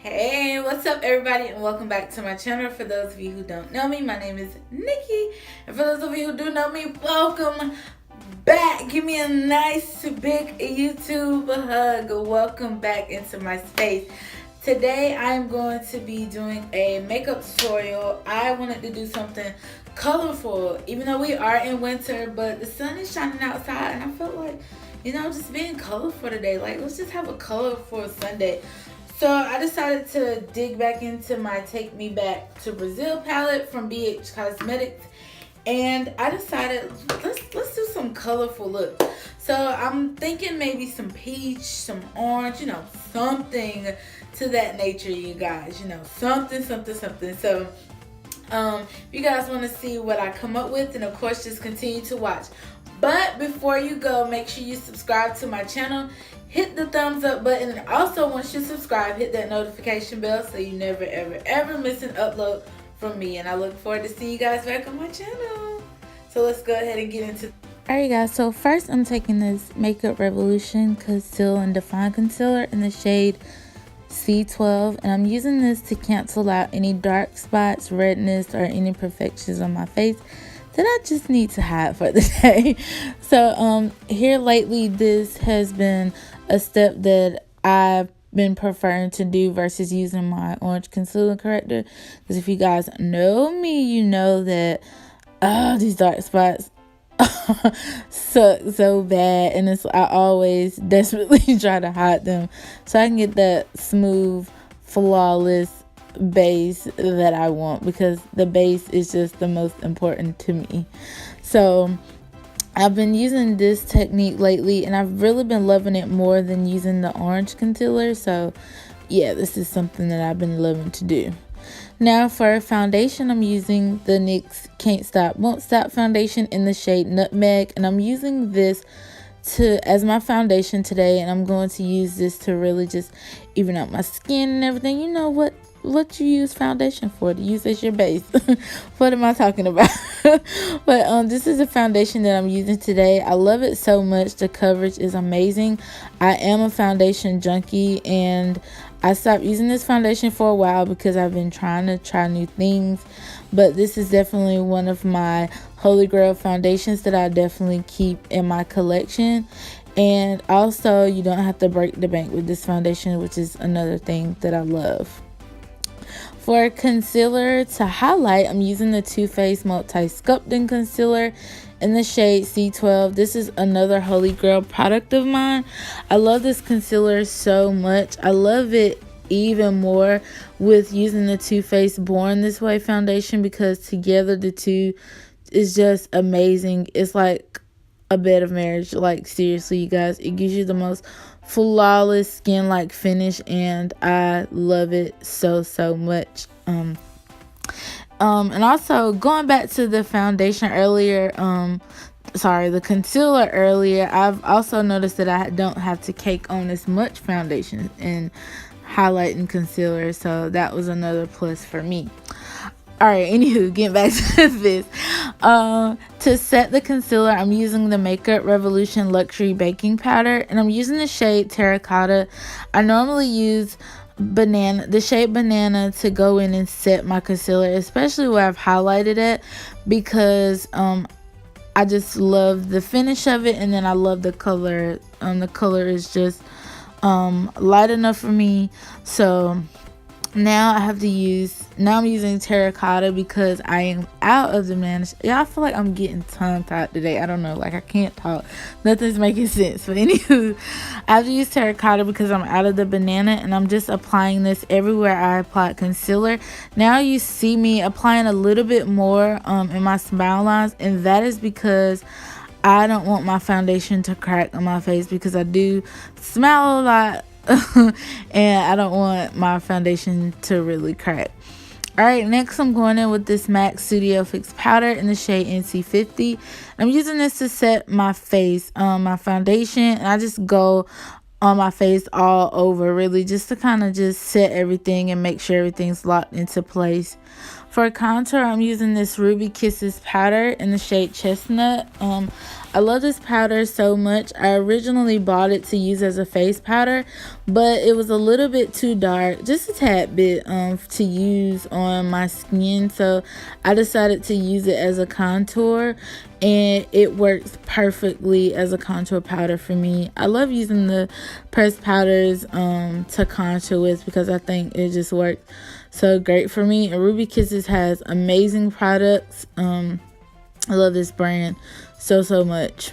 Hey, what's up everybody, and welcome back to my channel. For those of you who don't know me, my name is Nikki, and for those of you who do know me, welcome back. Give me a nice big YouTube hug. Welcome back into my space. Today I'm going to be doing a makeup tutorial. I wanted to do something colorful, even though we are in winter, but the sun is shining outside, and I felt like, you know, just being colorful today. Like, let's just have a colorful Sunday. So I decided to dig back into my Take Me Back to Brazil palette from BH Cosmetics, and I decided let's do some colorful looks. So I'm thinking maybe some peach, some orange, you know, something to that nature, you guys. You know, something. So if you guys want to see what I come up with, and of course just continue to watch. But before you go, make sure you subscribe to my channel. Hit the thumbs up button, and also once you subscribe, hit that notification bell so you never ever miss an upload from me. And I look forward to seeing you guys back on my channel. So let's go ahead and get into. Alright guys, so first I'm taking this Makeup Revolution Conceal and Define Concealer in the shade C12, and I'm using this to cancel out any dark spots, redness, or any imperfections on my face that I just need to hide for the day. So here lately, this has been a step that I've been preferring to do versus using my orange concealer corrector, because if you guys know me, you know that these dark spots suck so bad, and I always desperately try to hide them so I can get that smooth, flawless base that I want, because the base is just the most important to me. So I've been using this technique lately, and I've really been loving it more than using the orange concealer. So yeah, this is something that I've been loving to do. Now for foundation, I'm using the NYX Can't Stop Won't Stop foundation in the shade Nutmeg, and I'm using this as my foundation today, and I'm going to use this to really just even out my skin and everything. You know what you use foundation for, to use as your base. What am I talking about? But this is a foundation that I'm using today. I love it so much. The coverage is amazing. I am a foundation junkie, and I stopped using this foundation for a while because I've been trying to try new things, but this is definitely one of my holy grail foundations that I definitely keep in my collection. And also, you don't have to break the bank with this foundation, which is another thing that I love. For concealer to highlight, I'm using the Too Faced Multi-Sculpting Concealer in the shade C12. This is another holy grail product of mine. I love this concealer so much. I love it even more with using the Too Faced Born This Way foundation, because together the two is just amazing. It's like a bed of marriage. Like, seriously, you guys, it gives you the most flawless skin like finish, and I love it so much. And also going back to the foundation earlier, the concealer earlier, I've also noticed that I don't have to cake on as much foundation and highlighting concealer, so that was another plus for me. Alright, anywho, getting back to this. To set the concealer, I'm using the Makeup Revolution Luxury Baking Powder, and I'm using the shade Terracotta. I normally use the shade Banana to go in and set my concealer, especially where I've highlighted it, because I just love the finish of it, and then I love the color. The color is just light enough for me. So now I'm using Terracotta because I am out of the banana. Yeah, I feel like I'm getting tongue-tied today. I don't know, like I can't talk. Nothing's making sense. But anywho, I have to use Terracotta because I'm out of the banana, and I'm just applying this everywhere I applied concealer. Now you see me applying a little bit more in my smile lines, and that is because I don't want my foundation to crack on my face, because I do smile a lot. And I don't want my foundation to really crack. Alright, next I'm going in with this MAC Studio Fix Powder in the shade NC50. I'm using this to set my face, my foundation, and I just go on my face all over, really, just to kind of just set everything and make sure everything's locked into place. For contour, I'm using this Ruby Kisses powder in the shade Chestnut. I love this powder so much. I originally bought it to use as a face powder, but it was a little bit too dark, just a tad bit, to use on my skin. So I decided to use it as a contour, and it works perfectly as a contour powder for me. I love using the pressed powders to contour with because I think it just works so great for me. And Ruby Kisses has amazing products. I love this brand so much.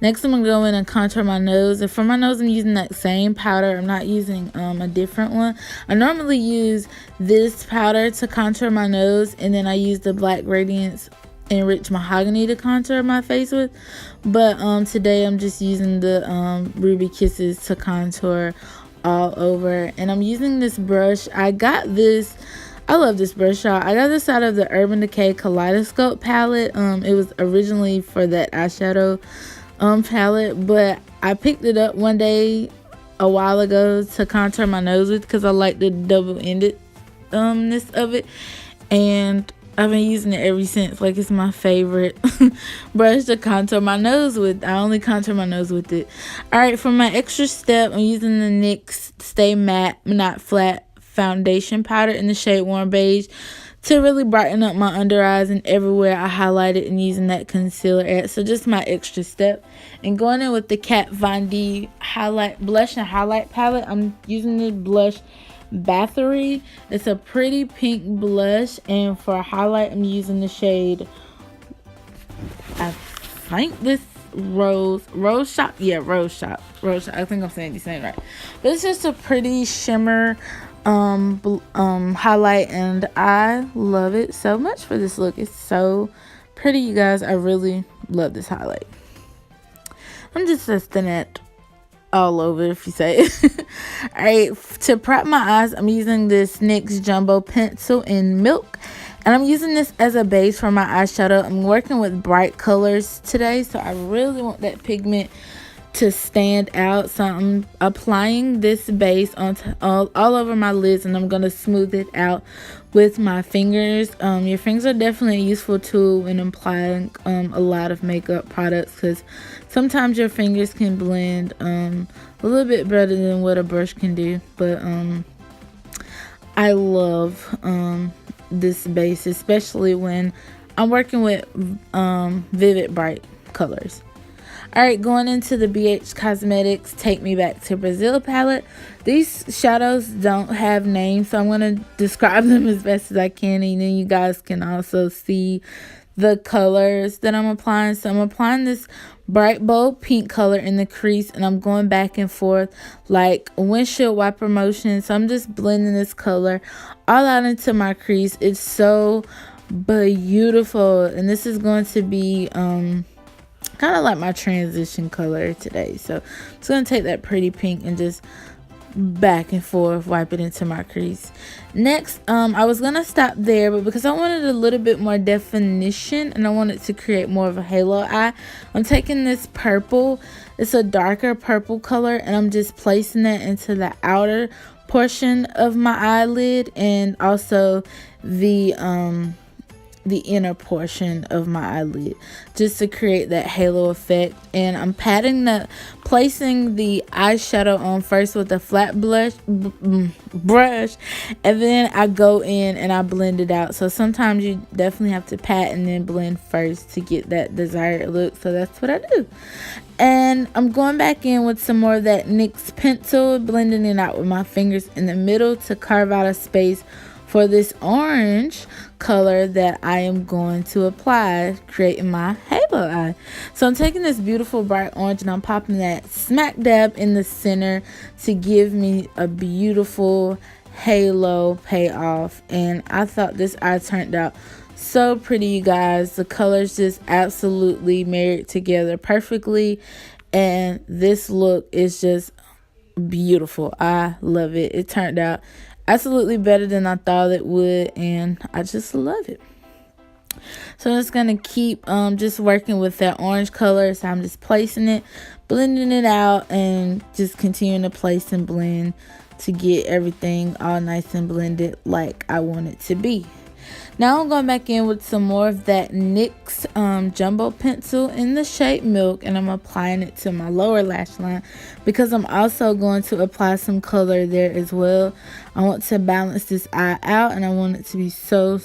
Next, I'm gonna go in and contour my nose, and for my nose I'm using that same powder. I'm not using a different one. I normally use this powder to contour my nose, and then I use the Black Radiance Enriched Mahognay to contour my face with, but today I'm just using the Ruby Kisses to contour all over. And I'm using this brush. I love this brush, y'all. I got this out of the Urban Decay Kaleidoscope palette. It was originally for that eyeshadow palette, but I picked it up one day a while ago to contour my nose with because I like the double-endedness of it, and I've been using it ever since. Like, it's my favorite brush to contour my nose with. I only contour my nose with it. Alright, for my extra step, I'm using the NYX Stay Matte Not Flat foundation powder in the shade Warm Beige to really brighten up my under eyes and everywhere I highlighted, and using that concealer at. So just my extra step. And going in with the Kat Von D blush and highlight palette, I'm using the blush Bathory. It's a pretty pink blush, and for highlight I'm using the shade, I think this Rose Shop. I think I'm saying these names right, but it's just a pretty shimmer highlight, and I love it so much for this look. It's so pretty, you guys. I really love this highlight. I'm just testing it all over, if you say it. Alright, to prep my eyes, I'm using this NYX Jumbo Pencil-Milk, and I'm using this as a base for my eyeshadow. I'm working with bright colors today, so I really want that pigment to stand out. So I'm applying this base on all over my lids, and I'm going to smooth it out with my fingers. Your fingers are definitely a useful tool when applying a lot of makeup products, because sometimes your fingers can blend a little bit better than what a brush can do. But I love this base, especially when I'm working with vivid bright colors. Alright, going into the BH Cosmetics Take Me Back to Brazil palette. These shadows don't have names, so I'm going to describe them as best as I can, and then you guys can also see the colors that I'm applying. So I'm applying this bright bold pink color in the crease, and I'm going back and forth like windshield wiper motion. So I'm just blending this color all out into my crease. It's so beautiful, and this is going to be kind of like my transition color today. So I'm just going to take that pretty pink and just back and forth wipe it into my crease. Next, I was going to stop there, but because I wanted a little bit more definition and I wanted to create more of a halo eye, I'm taking this purple. It's a darker purple color, and I'm just placing that into the outer portion of my eyelid, and also the inner portion of my eyelid, just to create that halo effect. And I'm placing the eyeshadow on first with a flat brush, and then I go in and I blend it out. So sometimes you definitely have to pat and then blend first to get that desired look. So that's what I do. And I'm going back in with some more of that NYX pencil, blending it out with my fingers in the middle to carve out a space for this orange color that I am going to apply, creating my halo eye. So I'm taking this beautiful bright orange and I'm popping that smack dab in the center to give me a beautiful halo payoff. And I thought this eye turned out so pretty, you guys. The colors just absolutely married together perfectly, and this look is just beautiful. I love it. It turned out absolutely better than I thought it would, and I just love it. So I'm just gonna keep just working with that orange color. So I'm just placing it, blending it out, and just continuing to place and blend to get everything all nice and blended like I want it to be. Now I'm going back in with some more of that NYX Jumbo Pencil in the shade Milk, and I'm applying it to my lower lash line because I'm also going to apply some color there as well. I want to balance this eye out, and I want it to be so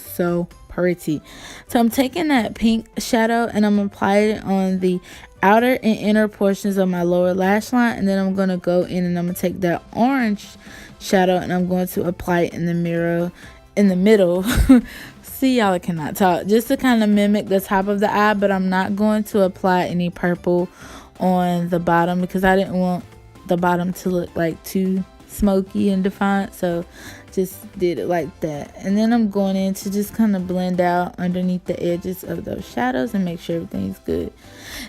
pretty. So I'm taking that pink shadow and I'm applying it on the outer and inner portions of my lower lash line, and then I'm going to go in and I'm going to take that orange shadow and I'm going to apply it in the middle. See, y'all, I cannot talk, just to kind of mimic the top of the eye, but I'm not going to apply any purple on the bottom because I didn't want the bottom to look like too smoky and defiant, so just did it like that. And then I'm going in to just kind of blend out underneath the edges of those shadows and make sure everything's good.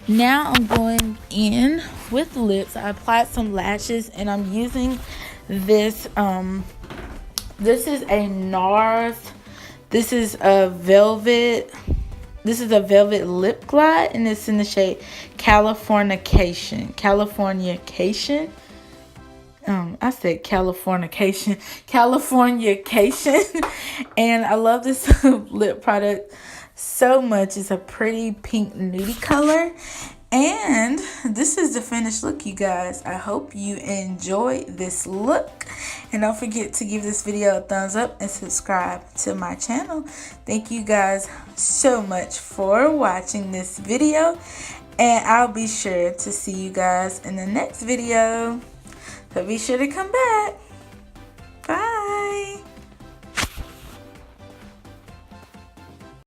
Now I'm going in with lips. I applied some lashes and I'm using this this is a NARS. This is a velvet lip glide, and it's in the shade Californication. I said Californication. And I love this lip product so much. It's a pretty pink nudie color. And this is the finished look, you guys. I hope you enjoy this look. And don't forget to give this video a thumbs up and subscribe to my channel. Thank you guys so much for watching this video. And I'll be sure to see you guys in the next video. So be sure to come back.